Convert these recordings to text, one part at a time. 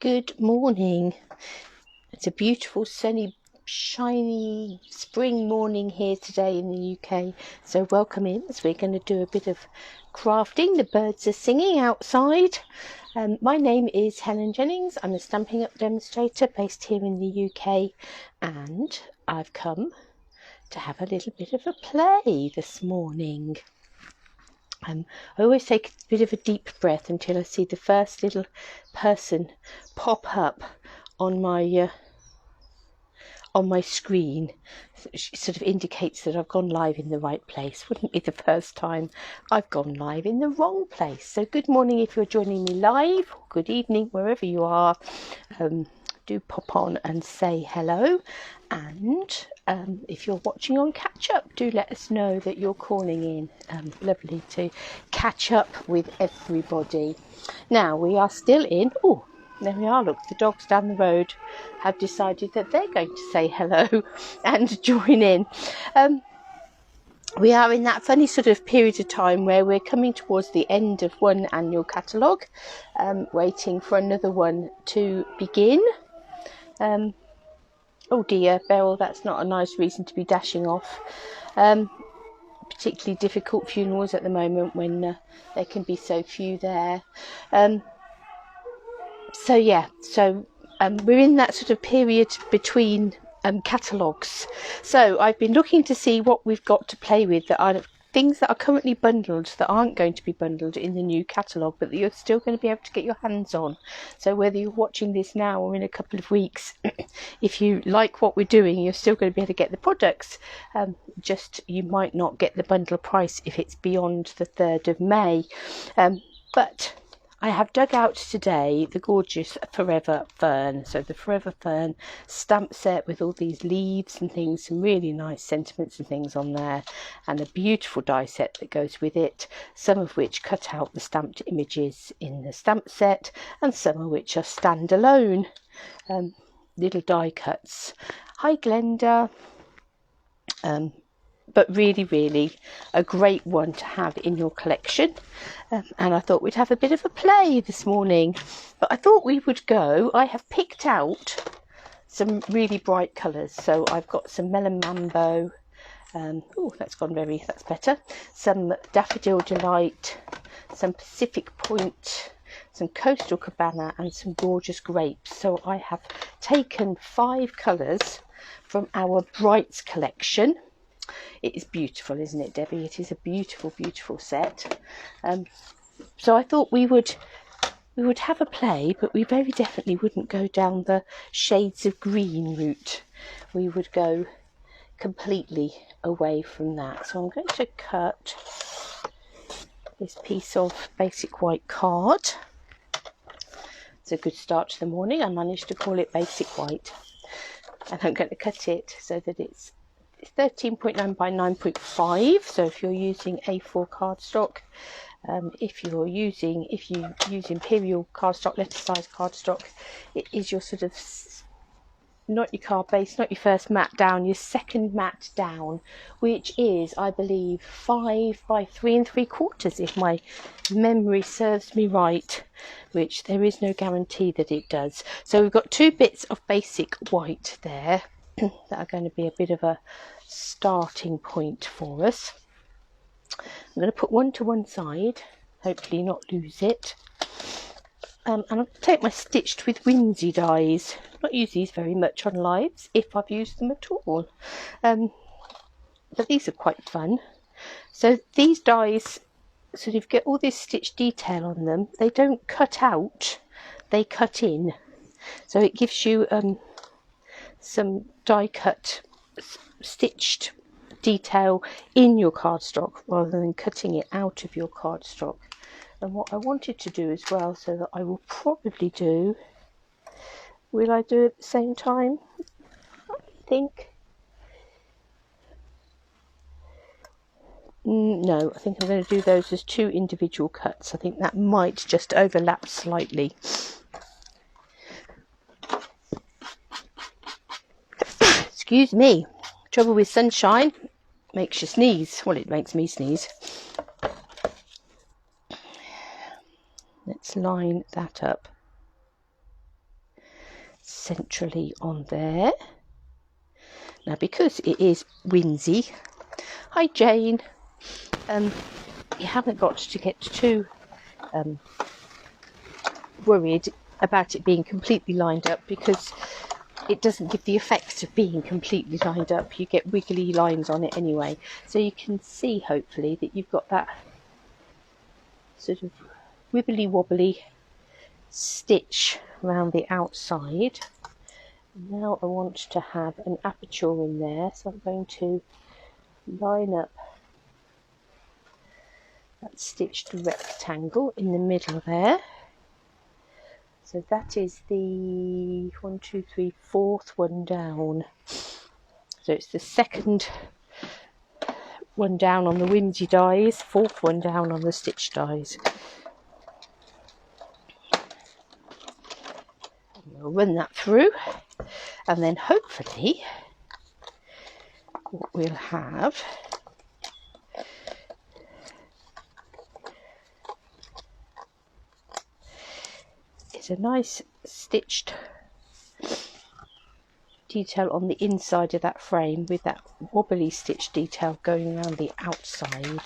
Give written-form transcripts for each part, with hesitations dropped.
Good morning. It's a beautiful, sunny, shiny spring morning here today in the UK. So welcome in as we're going to do a bit of crafting. The birds are singing outside. My name is Helen Jennings. I'm a Stampin' Up demonstrator based here in the UK, and I've come to have a little bit of a play this morning. I always take a bit of a deep breath until I see the first little person pop up on my screen. It sort of indicates that I've gone live in the right place. Wouldn't be the first time I've gone live in the wrong place. So good morning if you're joining me live, or good evening wherever you are. Do pop on and say hello, and if you're watching on catch up, do let us know that you're calling in. Lovely to catch up with everybody. Now we are still in, there we are, look, the dogs down the road have decided that they're going to say hello and join in. We are in that funny sort of period of time where we're coming towards the end of one annual catalogue, waiting for another one to begin. Oh dear, Beryl, that's not a nice reason to be dashing off. Particularly difficult funerals at the moment when there can be so few there. We're in that sort of period between catalogues. So I've been looking to see what we've got to play with that are things that are currently bundled that aren't going to be bundled in the new catalogue, but that you're still going to be able to get your hands on. So whether you're watching this now or in a couple of weeks, if you like what we're doing, you're still going to be able to get the products. Just you might not get the bundle price if it's beyond the 3rd of May. But I have dug out today the gorgeous Forever Fern. So the Forever Fern stamp set with all these leaves and things, some really nice sentiments and things on there, and a beautiful die set that goes with it, some of which cut out the stamped images in the stamp set and some of which are standalone little die cuts. Hi Glenda. But really a great one to have in your collection. And I thought we'd have a bit of a play this morning. But I thought we would go, I have picked out some really bright colours. So I've got some Melon Mambo. That's better. Some Daffodil Delight, some Pacific Point, some Coastal Cabana, and some gorgeous grapes. So I have taken 5 colours from our Brights collection. It is beautiful, isn't it, Debbie? It is a beautiful set. So I thought we would have a play, but we very definitely wouldn't go down the shades of green route. We would go completely away from that. So I'm going to cut this piece of basic white card. It's a good start to the morning. I managed to call it basic white, and I'm going to cut it so that it's 13.9 by 9.5. so if you're using A4 cardstock, if you use imperial cardstock, letter size cardstock, it is your sort of, not your card base, not your first mat down, your second mat down, which is, I believe, 5 by 3 3/4, if my memory serves me right, which there is no guarantee that it does. So we've got 2 bits of basic white there that are going to be a bit of a starting point for us. I'm going to put one to one side, hopefully not lose it. And I'm going to take my Stitched with Whimsy dies. Not use these very much on lives, if I've used them at all. But these are quite fun. So these dies sort of get all this stitch detail on them. They don't cut out, they cut in. So it gives you some die cut stitched detail in your cardstock rather than cutting it out of your cardstock. And what I wanted to do as well, so that I will probably do, will I do it at the same time? I think. No, I think I'm going to do those as 2 individual cuts. I think that might just overlap slightly. Excuse me. Trouble with sunshine, makes you sneeze. Well, it makes me sneeze. Let's line that up. centrally on there. Now, because it is whimsy, hi Jane, you haven't got to get too worried about it being completely lined up, because it doesn't give the effect of being completely lined up. You get wiggly lines on it anyway, so you can see hopefully that you've got that sort of wibbly wobbly stitch around the outside. Now I want to have an aperture in there, so I'm going to line up that stitched rectangle in the middle there. So that is the 1, 2, 3, fourth one down. So it's the second one down on the whimsy dies, fourth one down on the stitch dies. We'll run that through, and then hopefully what we'll have is a nice stitched detail on the inside of that frame, with that wobbly stitch detail going around the outside.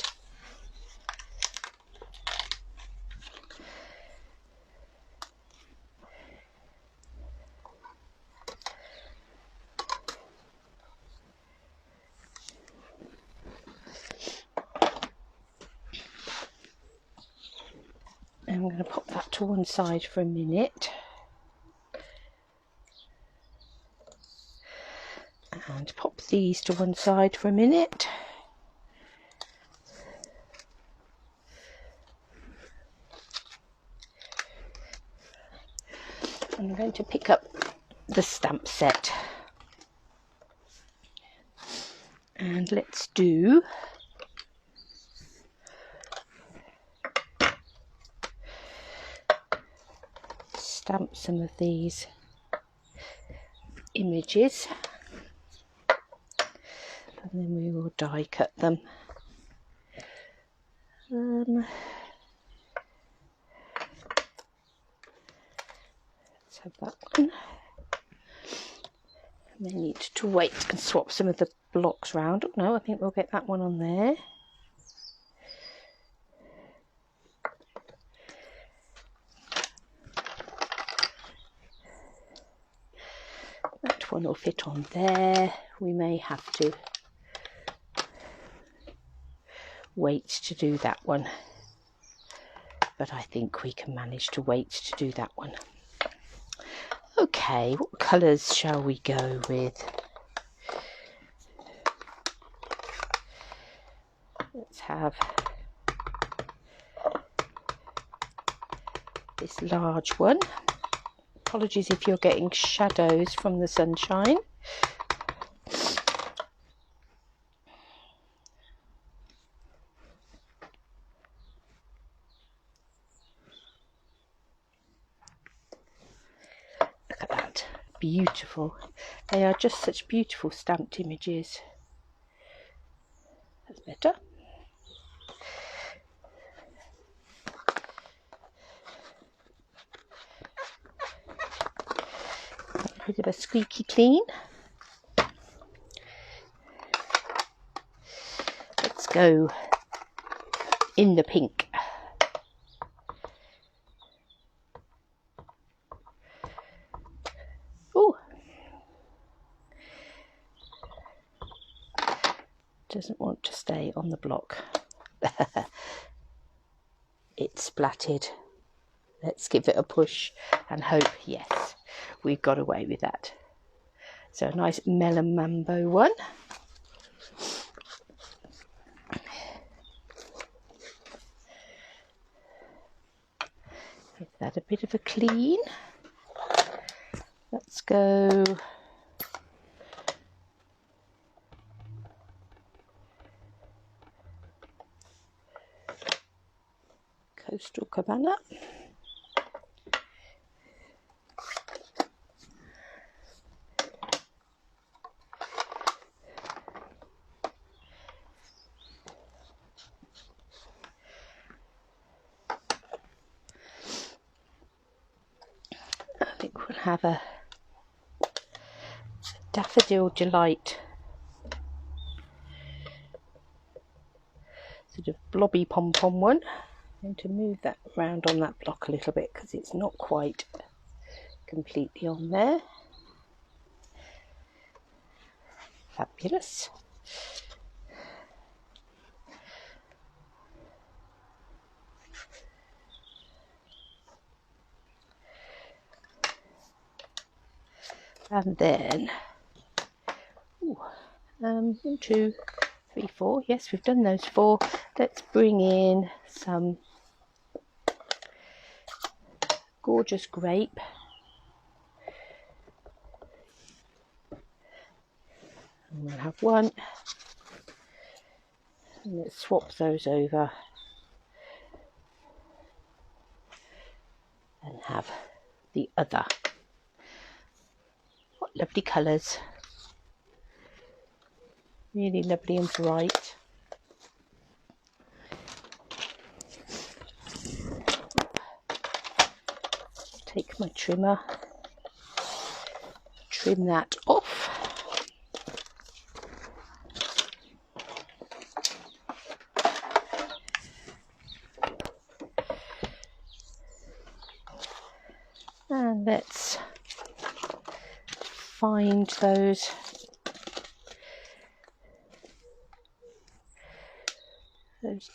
And I'm going to pop that to one side for a minute. And pop these to one side for a minute. And I'm going to pick up the stamp set. And let's do stamp some of these images, and then we will die cut them. Let's have that one. I may need to wait and swap some of the blocks round. Oh no, I think we'll get that one on there. That one will fit on there. We may have to wait to do that one, but I think we can manage to wait to do that one. Okay, what colours shall we go with? Let's have this large one. Apologies if you're getting shadows from the sunshine. Look at that, beautiful. They are just such beautiful stamped images. That's better. A bit of a squeaky clean. Let's go in the pink. Oh, doesn't want to stay on the block. It's splattered. Let's give it a push and hope, yes, we've got away with that. So a nice melon mambo one. Give that a bit of a clean. Let's go Coastal Cabana. I think we'll have a Daffodil Delight sort of blobby pom-pom one. I'm going to move that around on that block a little bit because it's not quite completely on there. Fabulous. And then, 1, 2, 3, 4. Yes, we've done those 4. Let's bring in some gorgeous grape. And we'll have 1. And let's swap those over and have the other. What lovely colours. Really lovely and bright. Take my trimmer, trim that off. And let's find those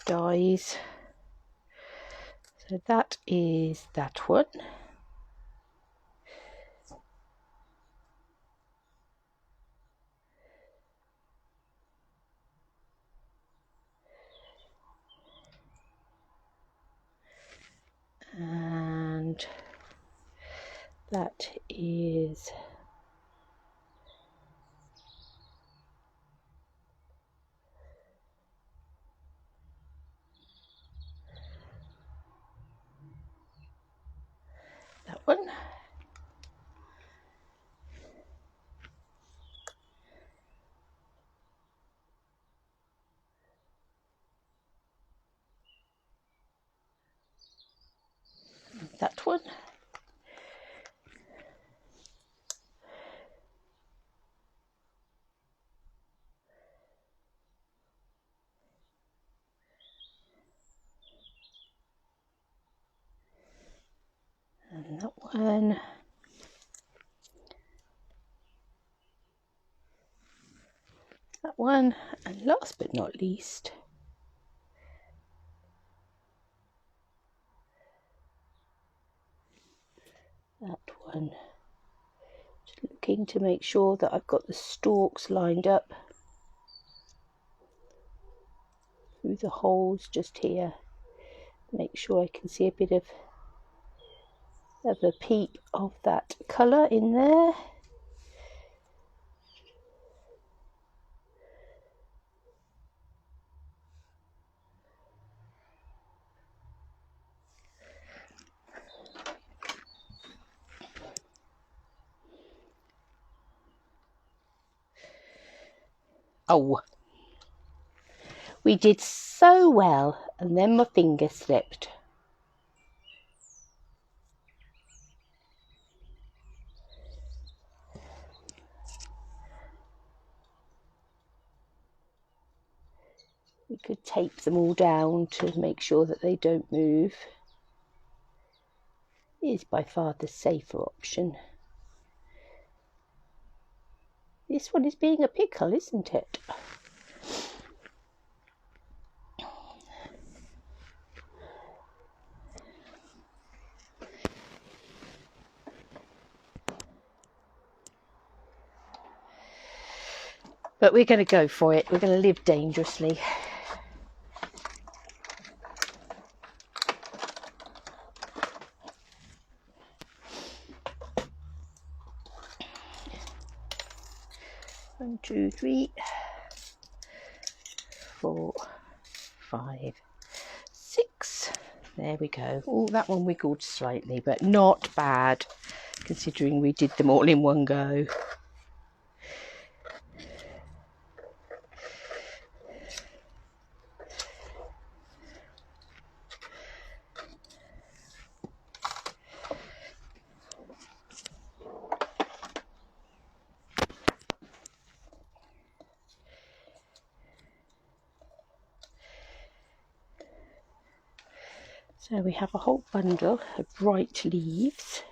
dies. So that is that one. And that is that one. That one. And that one. That one. And last but not least, that one. Just looking to make sure that I've got the stalks lined up through the holes just here. Make sure I can see a bit of a peep of that colour in there. Oh, we did so well, and then my finger slipped. We could tape them all down to make sure that they don't move. It is by far the safer option. This one is being a pickle, isn't it? But we're going to go for it. We're going to live dangerously. One, 2, 3, 4, 5, 6. There we go. Oh, that one wiggled slightly, but not bad, considering we did them all in one go. So we have a whole bundle of bright leaves.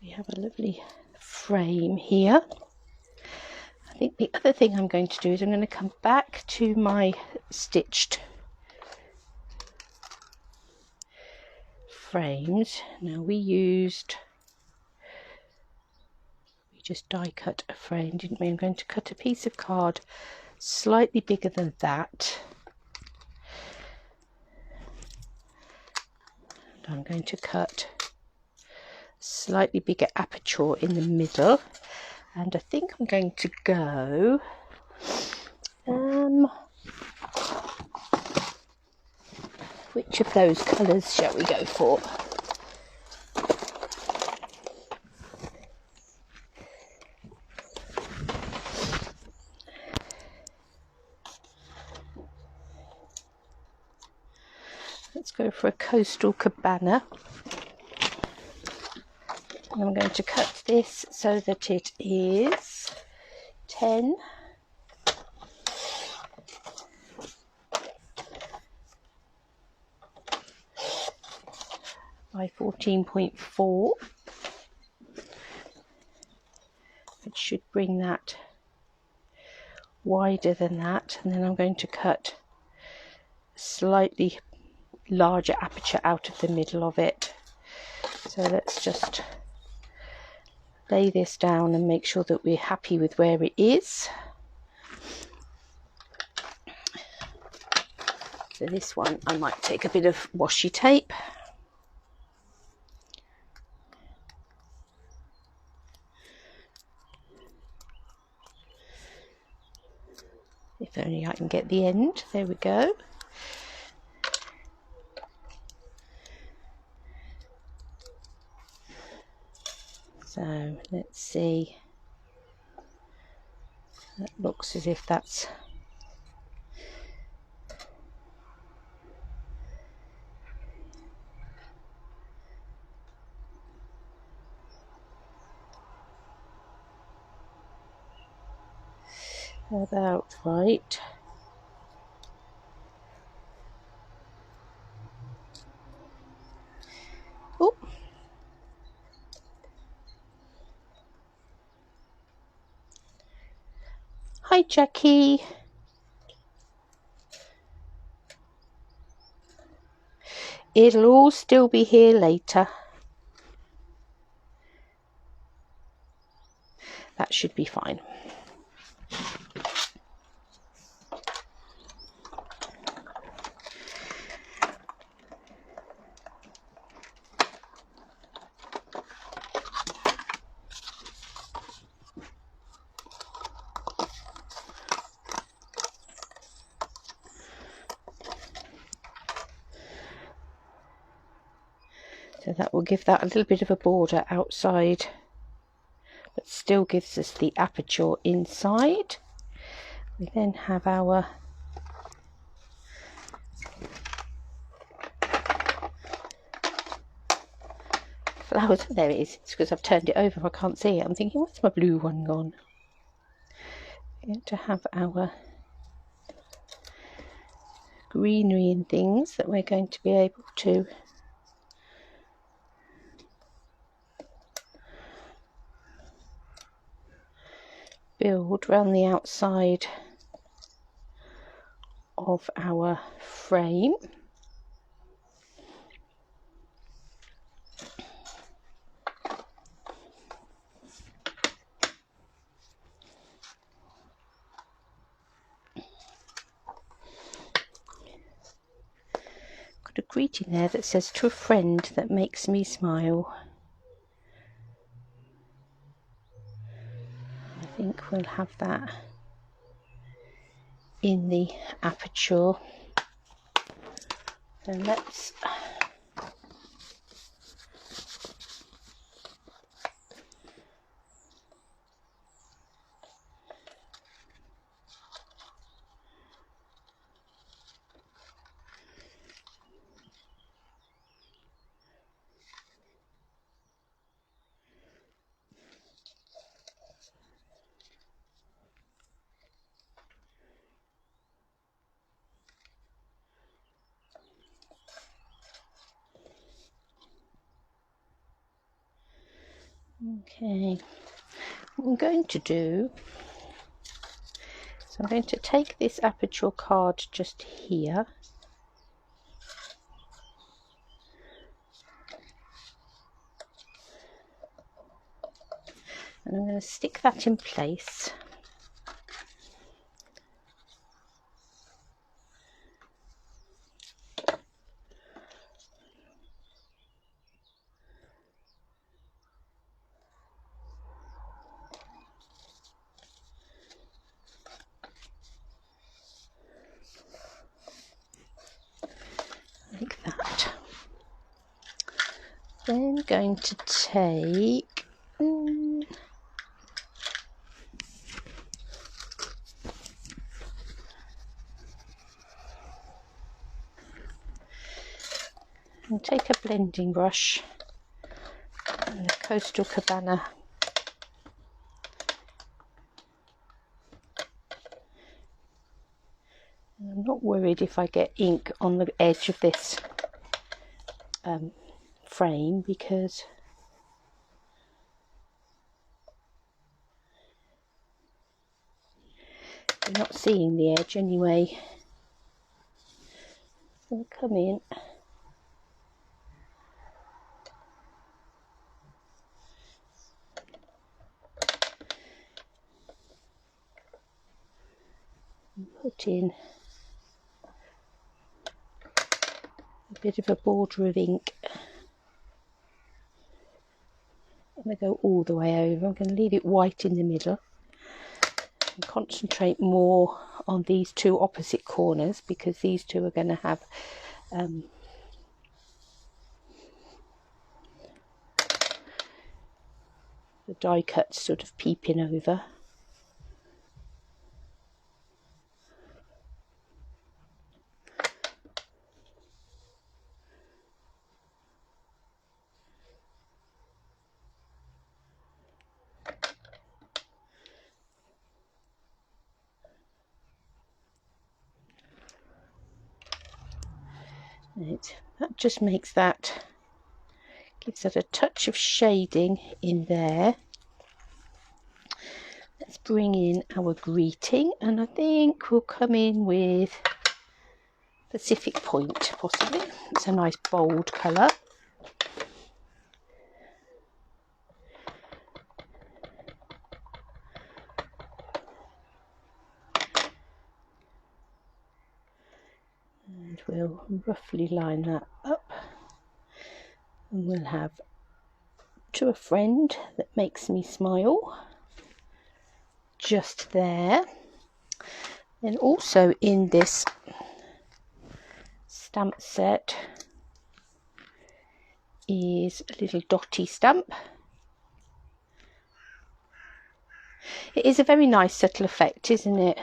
We have a lovely frame here. I think the other thing I'm going to do is I'm going to come back to my stitched frames. Now we just die cut a frame, didn't we? I'm going to cut a piece of card slightly bigger than that. And I'm going to cut slightly bigger aperture in the middle, and I think I'm going to go which of those colours shall we go for? Let's go for a Coastal Cabana. And I'm going to cut this so that it is 10 by 14.4. It should bring that wider than that, and then I'm going to cut a slightly larger aperture out of the middle of it. So let's just lay this down and make sure that we're happy with where it is. So this one I might take a bit of washi tape. If only I can get the end. There we go. So let's see. That looks as if that's about right. Oh, hi Jackie. It'll all still be here later. That should be fine. So that will give that a little bit of a border outside, but still gives us the aperture inside. We then have our flowers. There it is. It's because I've turned it over, I can't see it. I'm thinking, where's my blue one gone? We're going to have our greenery and things that we're going to be able to build around the outside of our frame. Got a greeting there that says, "To a friend that makes me smile." I think we'll have that in the aperture. So let's Okay, what I'm going to do, so I'm going to take this aperture card just here, and I'm going to stick that in place. Like that. Then going to take and take a blending brush and the Coastal Cabana and I'm not worried if I get ink on the edge of this frame, because you're not seeing the edge anyway. So I'll come in and put in a bit of a border of ink. I'm going to go all the way over. I'm going to leave it white in the middle and concentrate more on these two opposite corners, because these two are going to have the die cuts sort of peeping over. That just makes that, gives that a touch of shading in there. Let's bring in our greeting, and I think we'll come in with Pacific Point, possibly. It's a nice bold colour. And we'll roughly line that up, and we'll have To a Friend That Makes Me Smile just there. Then also in this stamp set is a little dotty stamp. It is a very nice subtle effect, isn't it?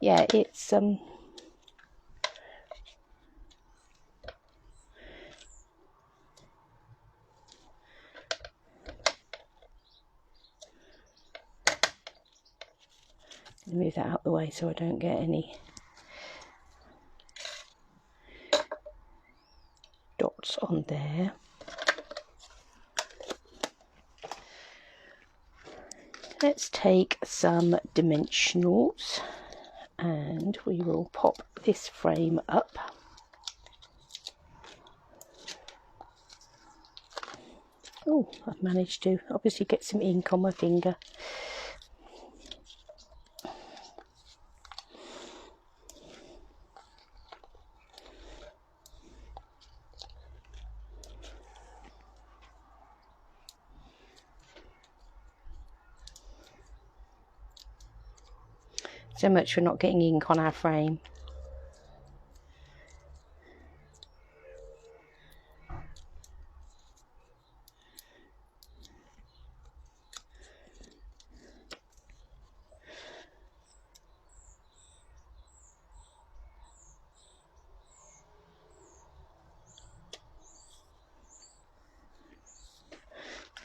Yeah, it's move that out of the way so I don't get any dots on there. Let's take some dimensionals and we will pop this frame up. Oh, I've managed to obviously get some ink on my finger. So much for not getting ink on our frame.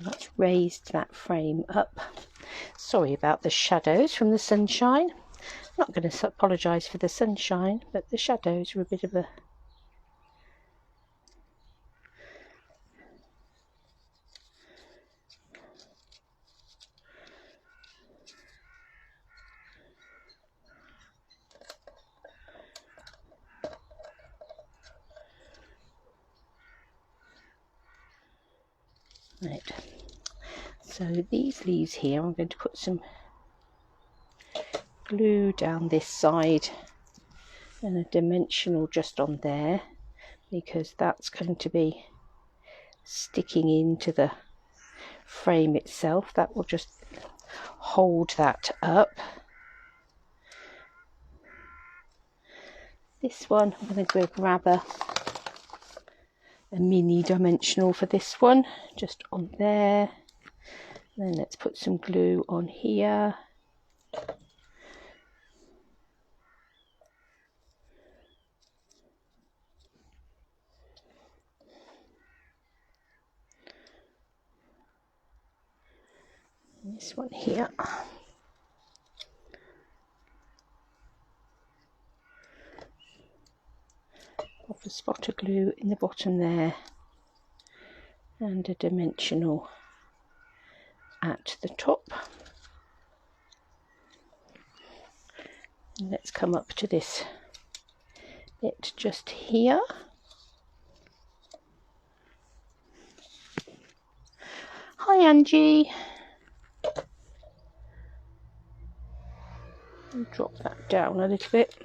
Let's raise that frame up. Sorry about the shadows from the sunshine. I'm not going to apologise for the sunshine, but the shadows are a bit of a Right, so these leaves here, I'm going to put some glue down this side and a dimensional just on there, because that's going to be sticking into the frame itself. That will just hold that up. This one, I'm going to go grab a mini dimensional for this one, just on there. Then let's put some glue on here. And this one here. Pop a spot of glue in the bottom there, and a dimensional at the top. And let's come up to this bit just here. Hi Angie. And drop that down a little bit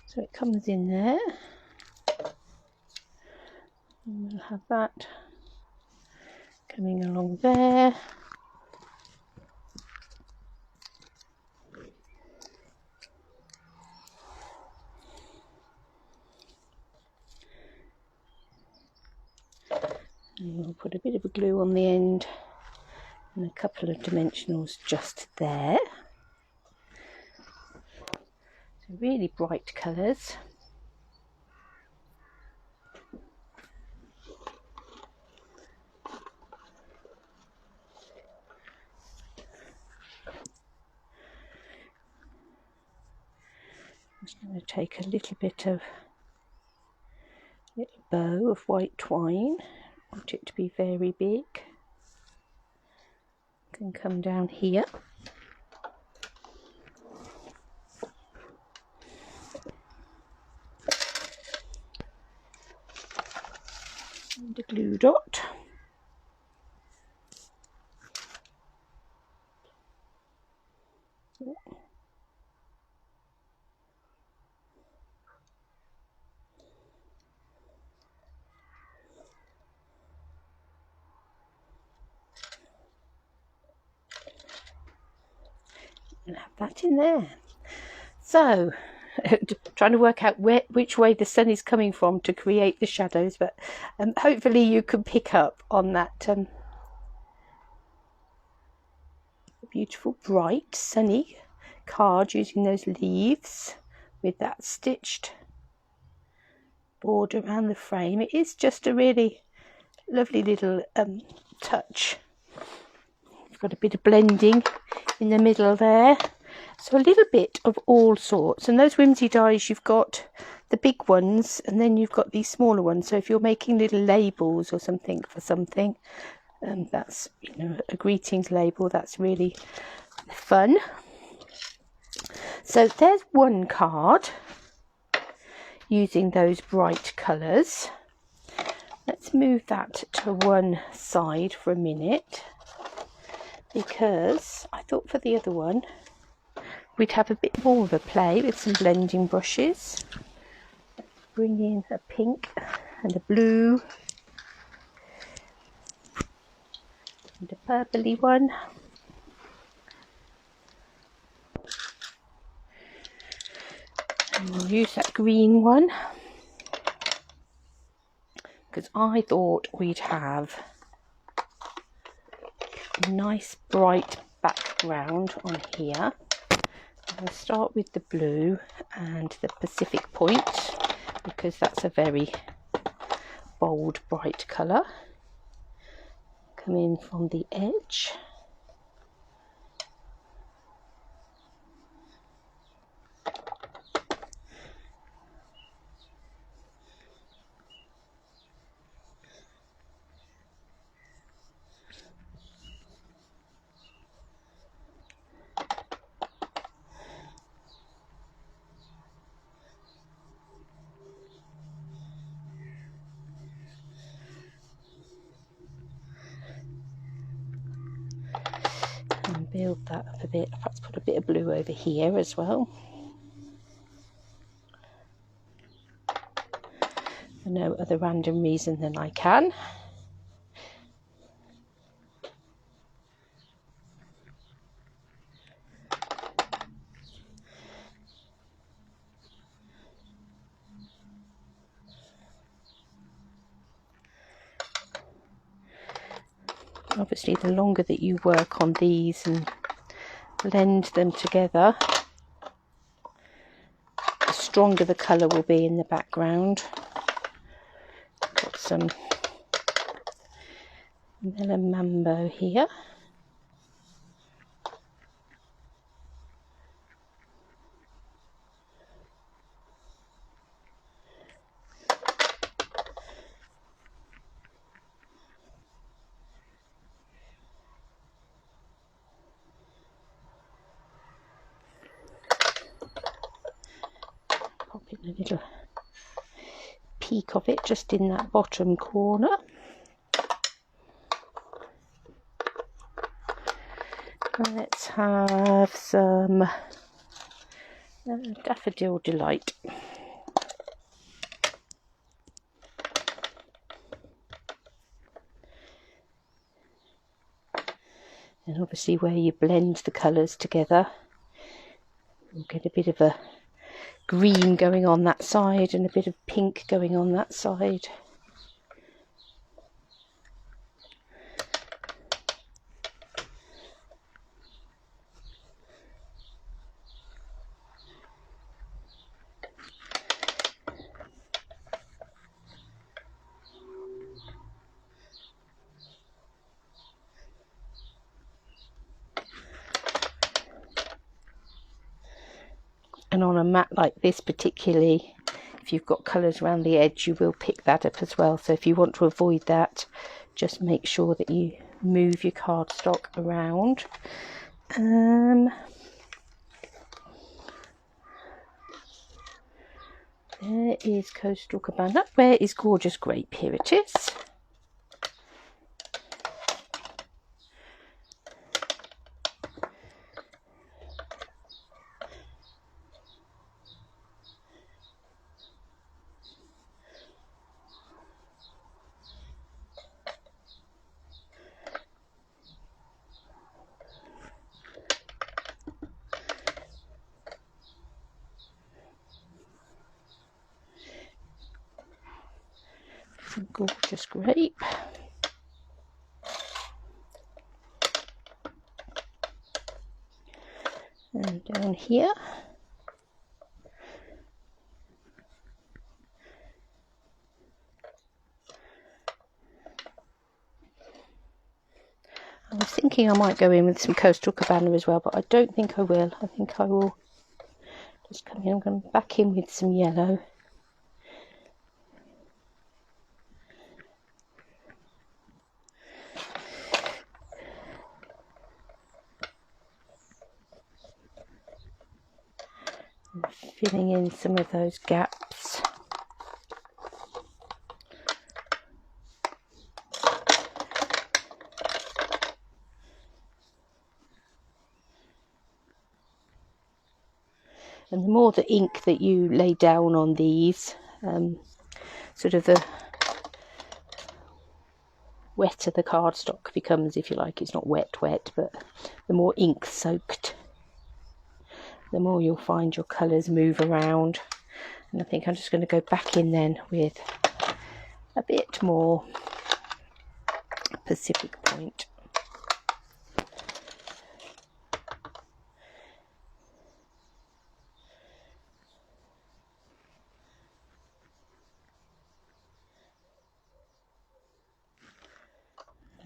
so it comes in there. And we'll have that coming along there. And we'll put a bit of a glue on the end and a couple of dimensionals just there. So really bright colours. I'm just going to take a little bit of little bow of white twine. I want it to be very big. Can come down here. And a glue dot. And have that in there. So trying to work out which way the sun is coming from to create the shadows, but hopefully you can pick up on that beautiful bright sunny card using those leaves with that stitched border around the frame. It is just a really lovely little touch. You've got a bit of blending in the middle there, so a little bit of all sorts. And those whimsy dies, you've got the big ones and then you've got these smaller ones. So if you're making little labels or something for something, that's, you know, a greetings label, that's really fun. So there's one card using those bright colours. Let's move that to one side for a minute, because I thought for the other one we'd have a bit more of a play with some blending brushes. Let's bring in a pink and a blue and a purpley one. And we'll use that green one, because I thought we'd have a nice bright background on here. I'll start with the blue and the Pacific Point, because that's a very bold, bright colour. Come in from the edge. build that up a bit. Perhaps put a bit of blue over here as well. For no other random reason than I can. Obviously, the longer that you work on these and blend them together, the stronger the colour will be in the background. Got some melon mambo here. Pop in a little peak of it just in that bottom corner. Let's have some Daffodil Delight. And obviously where you blend the colours together, you'll get a bit of a green going on that side and a bit of pink going on that side. And on a mat like this particularly, if you've got colours around the edge, you will pick that up as well. So if you want to avoid that, just make sure that you move your cardstock around. There is Coastal Cabana. Where is Gorgeous Grape? Here it is. Gorgeous Grape. And down here. I was thinking I might go in with some Coastal Cabana as well, but I don't think I will. I think I will just come in. I'm going back in with some yellow. Filling in some of those gaps. And the more the ink that you lay down on these, sort of the wetter the cardstock becomes, if you like. It's not wet, but the more ink soaked, the more you'll find your colours move around. And I think I'm just going to go back in then with a bit more Pacific Point.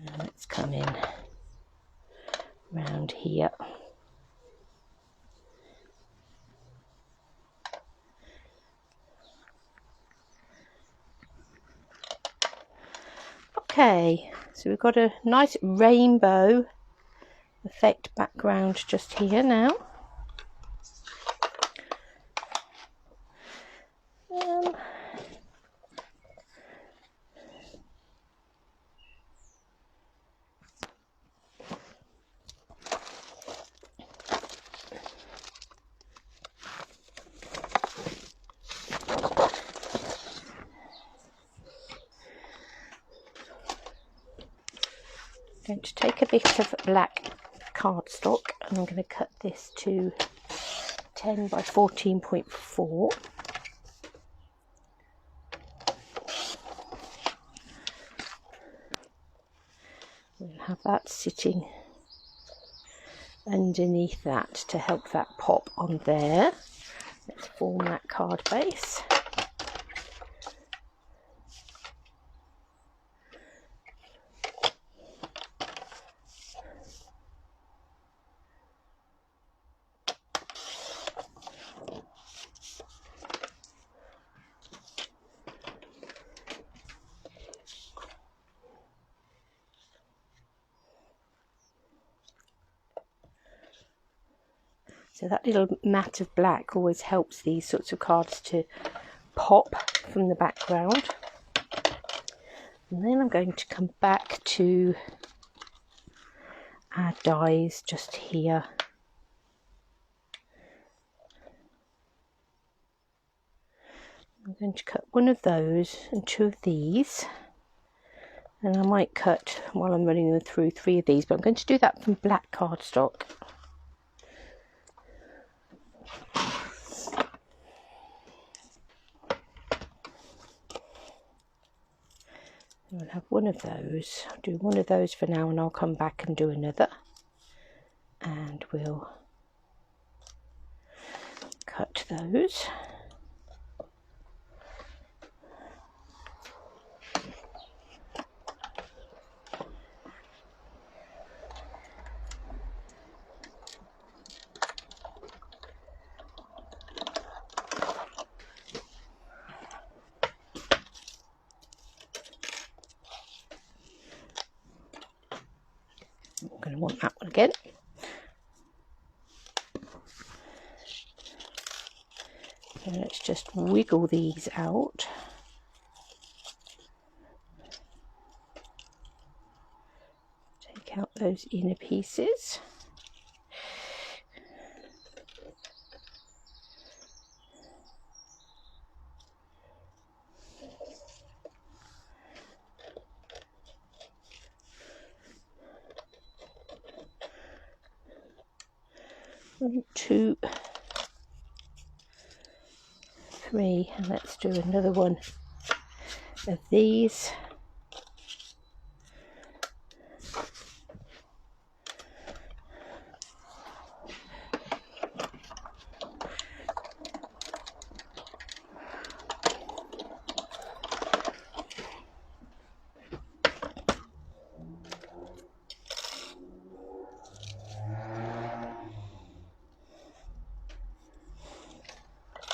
And let's come in round here. Okay, so we've got a nice rainbow effect background just here now. going to take a bit of black cardstock and I'm going to cut this to 10 by 14.4. We'll have that sitting underneath that to help that pop on there. Let's form that card base. So that little mat of black always helps these sorts of cards to pop from the background. And then I'm going to come back to our dies just here. I'm going to cut one of those and two of these. And I might cut, while I'm running them through, 3 of these, but I'm going to do that from black cardstock. We'll have one of those. I'll do one of those for now and I'll come back and do another. And we'll cut those. I'm going to want that one again. And let's just wiggle these out. Take out those inner pieces. One, two, three, and let's do another one of these.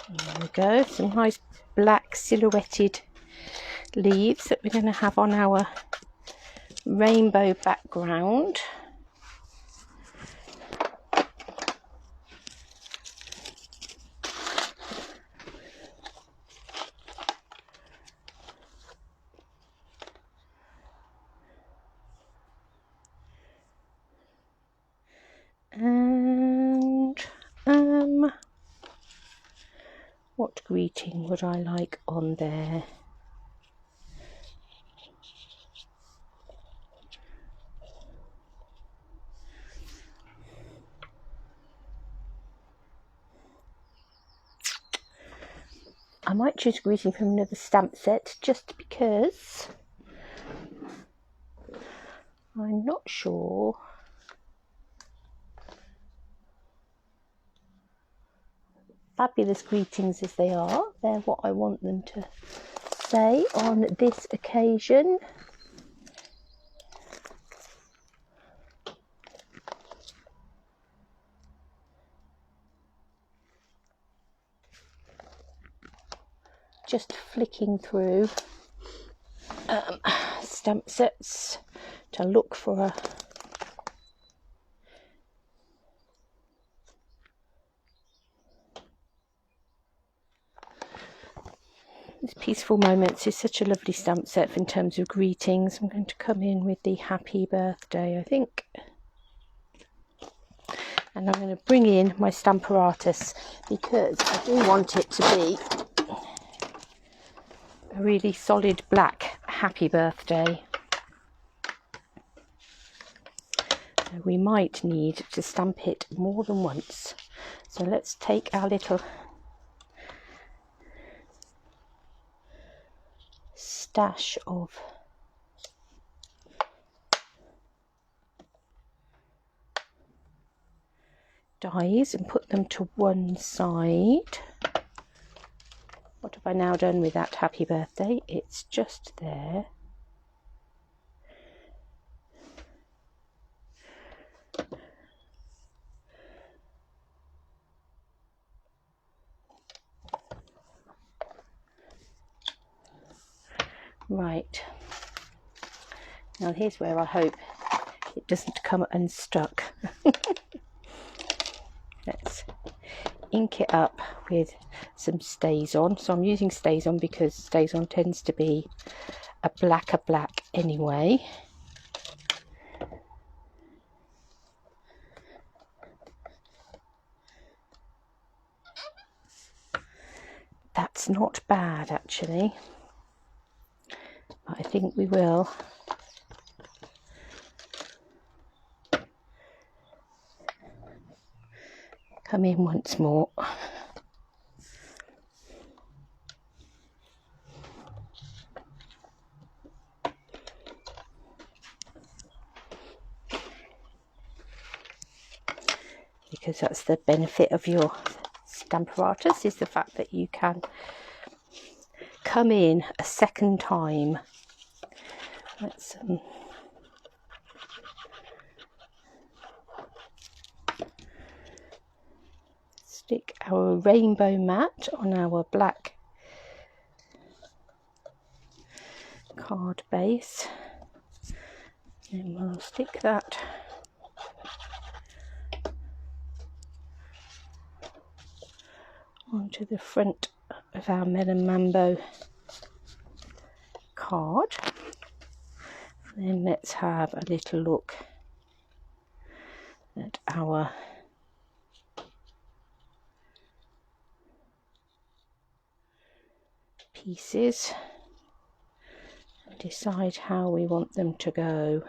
There we go, some nice black silhouetted leaves that we're going to have on our rainbow background. And what greeting would I like on there? I might choose a greeting from another stamp set just because I'm not sure. Fabulous greetings as they are, they're what I want them to say on this occasion. Just flicking through stamp sets to look for a This Peaceful Moments is such a lovely stamp set in terms of greetings. I'm going to come in with the happy birthday, I think. And I'm going to bring in my Stamparatus because I do want it to be a really solid black happy birthday. So we might need to stamp it more than once. So let's take our little stash of dies and put them to one side. What have I now done with that happy birthday? It's just there. Right, now here's where I hope it doesn't come unstuck. Let's ink it up with some Stays On. So I'm using Stays On because Stays On tends to be a black anyway. That's not bad actually. I think we will come in once more. Because that's the benefit of your Stamparatus, is the fact that you can come in a second time. Let's stick our rainbow mat on our black card base, and we'll stick that onto the front of our Melon Mambo card. And then let's have a little look at our pieces and decide how we want them to go.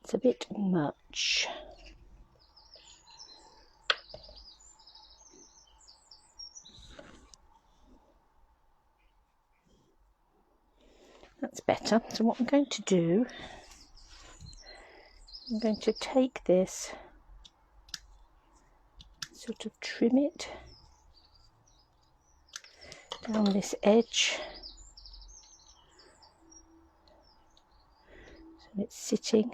It's a bit much. That's better. So what I'm going to do, I'm going to take this, sort of trim it down this edge so it's sitting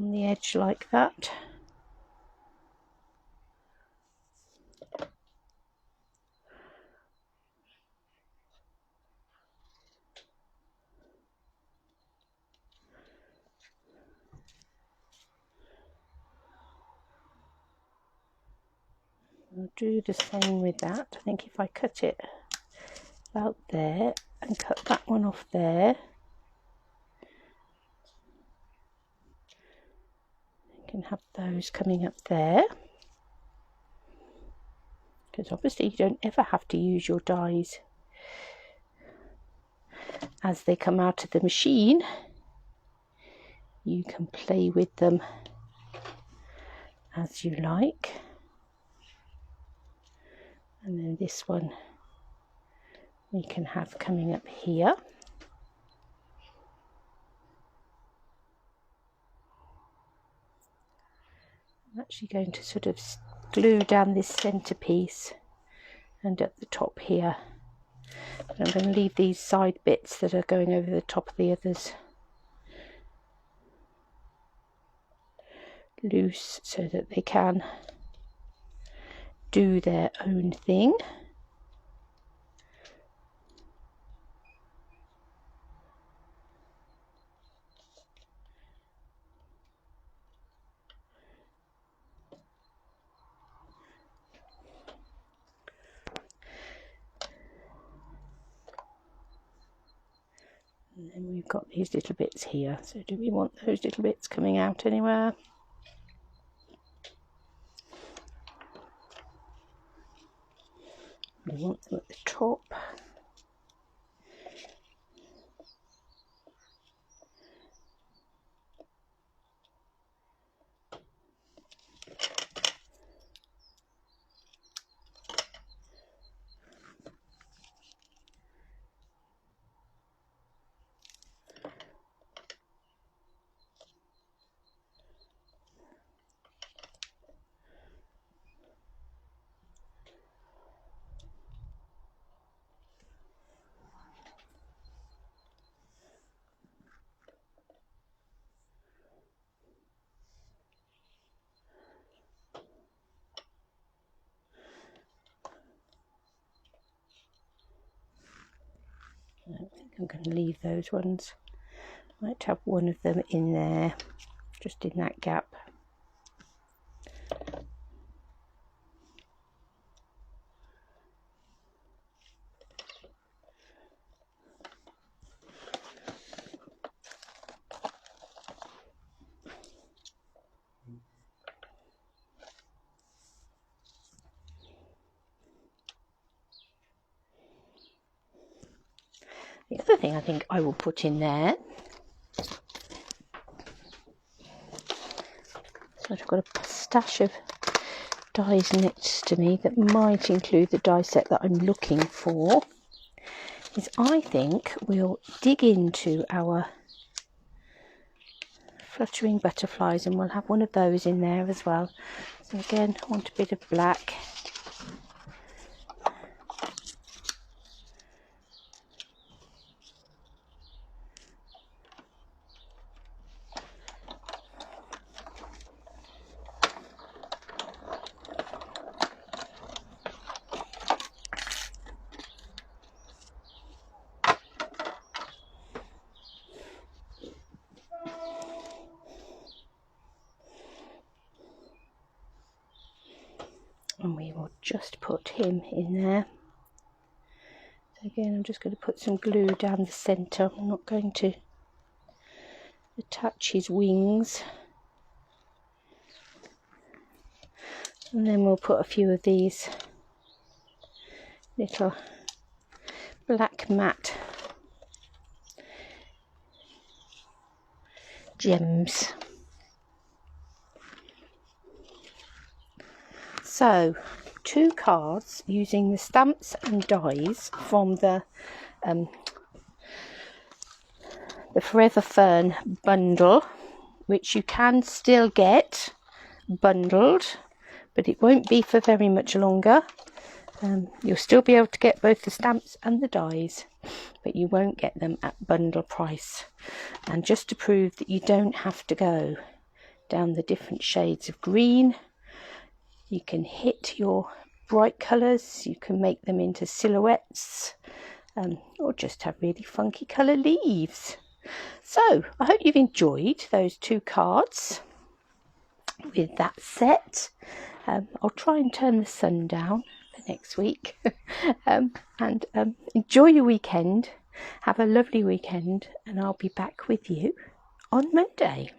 on the edge like that. I'll do the same with that. I think if I cut it about there and cut that one off there, you can have those coming up there. Because obviously you don't ever have to use your dies as they come out of the machine. You can play with them as you like. And then this one we can have coming up here. I'm actually going to sort of glue down this centerpiece and at the top here. And I'm going to leave these side bits that are going over the top of the others loose so that they can do their own thing. we've got these little bits here, so do we want those little bits coming out anywhere? We want them at the top. I don't think I'm going to leave those ones. I might have one of them in there, just in that gap. The other thing I think I will put in there, so I've got a stash of dies next to me that might include the die set that I'm looking for, is I think we'll dig into our fluttering butterflies and we'll have one of those in there as well. So again, I want a bit of black. And we will just put him in there. So again, I'm just going to put some glue down the centre. I'm not going to attach his wings. And then we'll put a few of these little black matte gems. So 2 cards using the stamps and dies from the Forever Fern bundle, which you can still get bundled, but it won't be for very much longer. You'll still be able to get both the stamps and the dies, but you won't get them at bundle price. And just to prove that you don't have to go down the different shades of green, you can hit your bright colours, you can make them into silhouettes, or just have really funky colour leaves. So I hope you've enjoyed those 2 cards with that set. I'll try and turn the sun down for next week. And enjoy your weekend. Have a lovely weekend, and I'll be back with you on Monday.